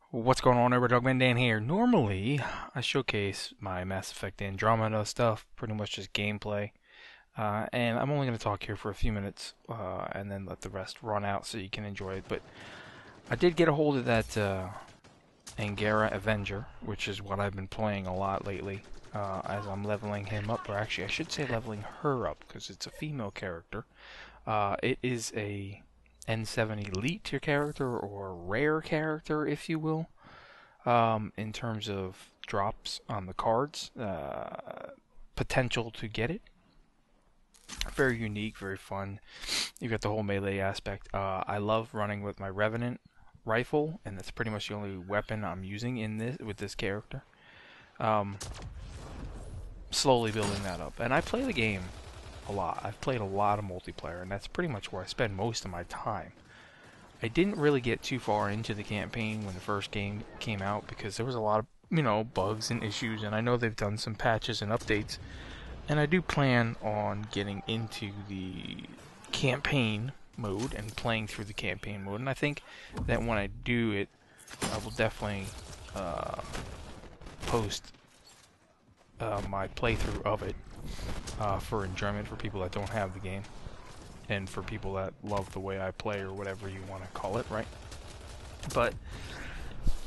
What's going on, everybody? Dogman Dan here. Normally, I showcase my Mass Effect Andromeda stuff, pretty much just gameplay. And I'm only going to talk here for a few minutes, and then let the rest run out so you can enjoy it. But I did get a hold of that Angara Avenger, which is what I've been playing a lot lately, as I'm leveling him up. Or actually, I should say leveling her up, because it's a female character. It is a N7 Elite character, or rare character, if you will, in terms of drops on the cards, potential to get it. Very unique, very fun. You've got the whole melee aspect. I love running with my Revenant rifle, and that's pretty much the only weapon I'm using in this with this character. Slowly building that up, and I play the game a lot. I've played a lot of multiplayer, and that's pretty much where I spend most of my time. I didn't really get too far into the campaign when the first game came out because there was a lot of, bugs and issues, and I know they've done some patches and updates. And I do plan on getting into the campaign mode and playing through the campaign mode. And I think that when I do it, I will definitely post my playthrough of it for enjoyment for people that don't have the game. And for people that love the way I play, or whatever you want to call it, right? But,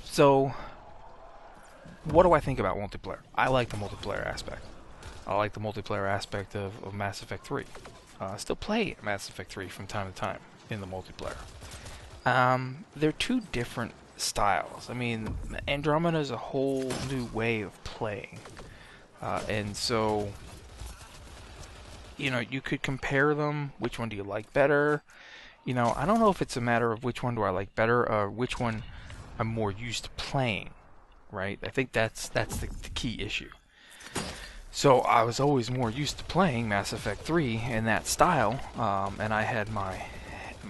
so, what do I think about multiplayer? I like the multiplayer aspect. I like the multiplayer aspect of Mass Effect 3. I still play Mass Effect 3 from time to time in the multiplayer. They're two different styles. I mean, Andromeda is a whole new way of playing. And so, you could compare them. Which one do you like better? I don't know if it's a matter of which one do I like better or which one I'm more used to playing, right? I think that's the key issue. So I was always more used to playing Mass Effect 3 in that style, and I had my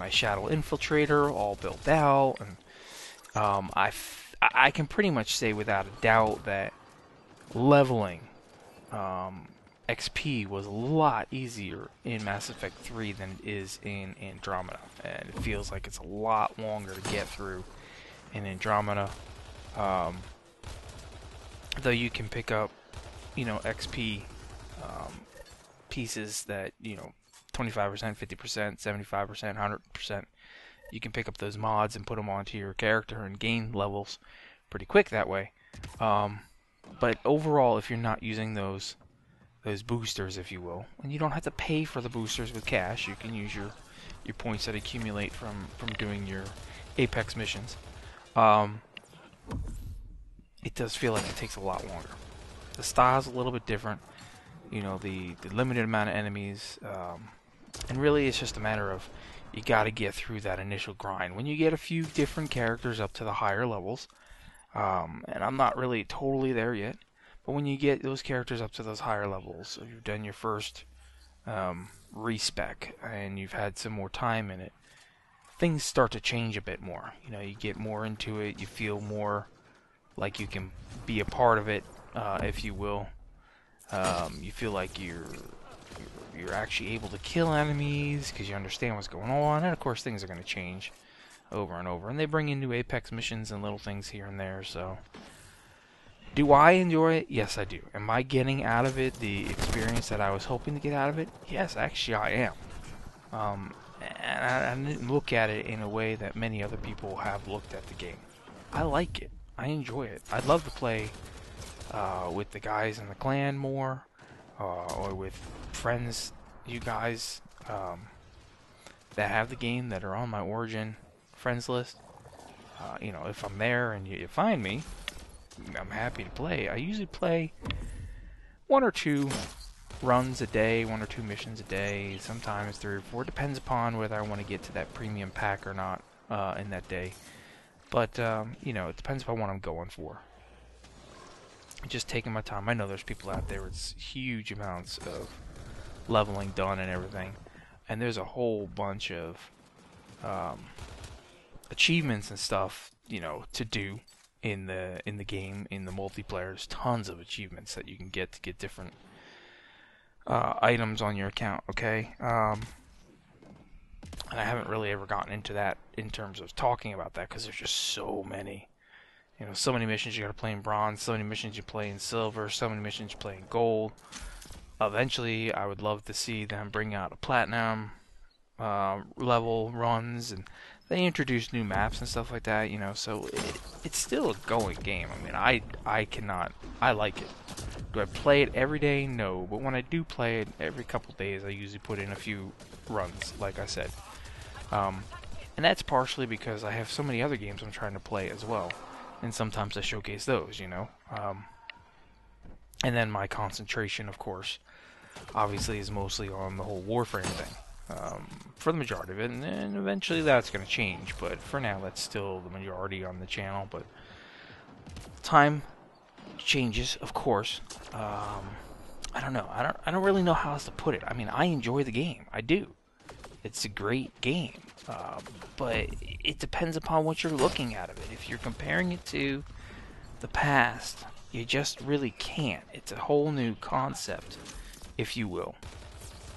Shadow Infiltrator all built out, and I can pretty much say without a doubt that leveling XP was a lot easier in Mass Effect 3 than it is in Andromeda, and it feels like it's a lot longer to get through in Andromeda. Though you can pick up XP pieces that 25%, 50%, 75%, 100%. You can pick up those mods and put them onto your character and gain levels pretty quick that way. But overall, if you're not using those boosters, if you will, and you don't have to pay for the boosters with cash, you can use your points that accumulate from doing your Apex missions. It does feel like it takes a lot longer. The style's a little bit different, the limited amount of enemies, and really it's just a matter of you got to get through that initial grind. When you get a few different characters up to the higher levels, and I'm not really totally there yet, but when you get those characters up to those higher levels, if you've done your first respec and you've had some more time in it, things start to change a bit more. You get more into it, you feel more like you can be a part of it, if you will. You feel like you're actually able to kill enemies because you understand what's going on, and of course things are going to change over and over. And they bring in new Apex missions and little things here and there. So, do I enjoy it? Yes, I do. Am I getting out of it the experience that I was hoping to get out of it? Yes, actually I am. And I didn't look at it in a way that many other people have looked at the game. I like it. I enjoy it. I'd love to play with the guys in the clan more, or with friends, you guys that have the game, that are on my Origin friends list. If I'm there and you find me, I'm happy to play. I usually play 1 or 2 runs a day, 1 or 2 missions a day, sometimes 3 or 4. Depends upon whether I want to get to that premium pack or not in that day. But, it depends upon what I'm going for. Just taking my time. I know there's people out there with huge amounts of leveling done and everything, and there's a whole bunch of achievements and stuff, to do in the game, in the multiplayer. There's tons of achievements that you can get to get different items on your account. Okay, and I haven't really ever gotten into that in terms of talking about that because there's just so many. You know, so many missions you gotta play in bronze, so many missions you play in silver, so many missions you play in gold. Eventually, I would love to see them bring out a platinum level runs, and they introduce new maps and stuff like that. You know, so it's still a going game. I mean, I like it. Do I play it every day? No, but when I do play it every couple days, I usually put in a few runs, like I said. And that's partially because I have so many other games I'm trying to play as well, and sometimes I showcase those, you know. And then my concentration, of course, obviously is mostly on the whole Warframe thing, for the majority of it, and eventually that's going to change, but for now that's still the majority on the channel. But time changes, of course. I don't know. I don't really know how else to put it. I mean, I enjoy the game. I do. It's a great game. But it depends upon what you're looking at of it. If you're comparing it to the past, you just really can't. It's a whole new concept, if you will.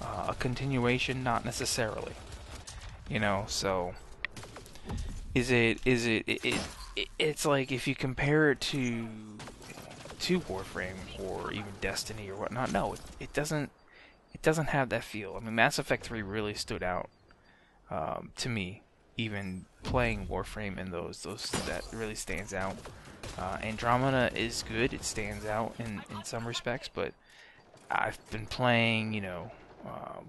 A continuation, not necessarily. You know, so it's like if you compare it to Warframe or even Destiny or whatnot. No, it doesn't have that feel. I mean, Mass Effect 3 really stood out to me. Even playing Warframe and those that really stands out. Andromeda is good. It stands out in some respects, but I've been playing, you know,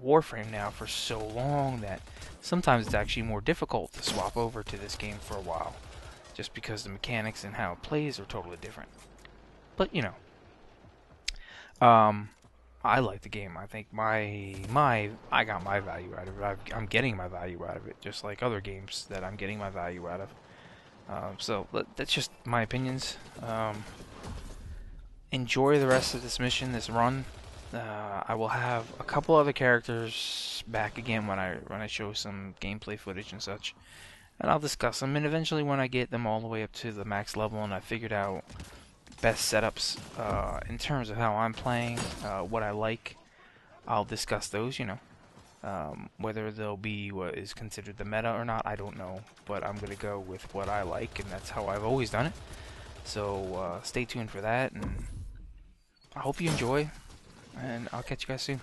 Warframe now for so long that sometimes it's actually more difficult to swap over to this game for a while, just because the mechanics and how it plays are totally different. But you know, I like the game. I think I got my value out of it. I'm getting my value out of it, just like other games that I'm getting my value out of. So that's just my opinions. Enjoy the rest of this mission, this run. I will have a couple other characters back again when I show some gameplay footage and such, and I'll discuss them. And eventually, when I get them all the way up to the max level and I figured out best setups in terms of how I'm playing, what I like, I'll discuss those. You know, whether they'll be what is considered the meta or not, I don't know. But I'm gonna go with what I like, and that's how I've always done it. So stay tuned for that, and I hope you enjoy. And I'll catch you guys soon.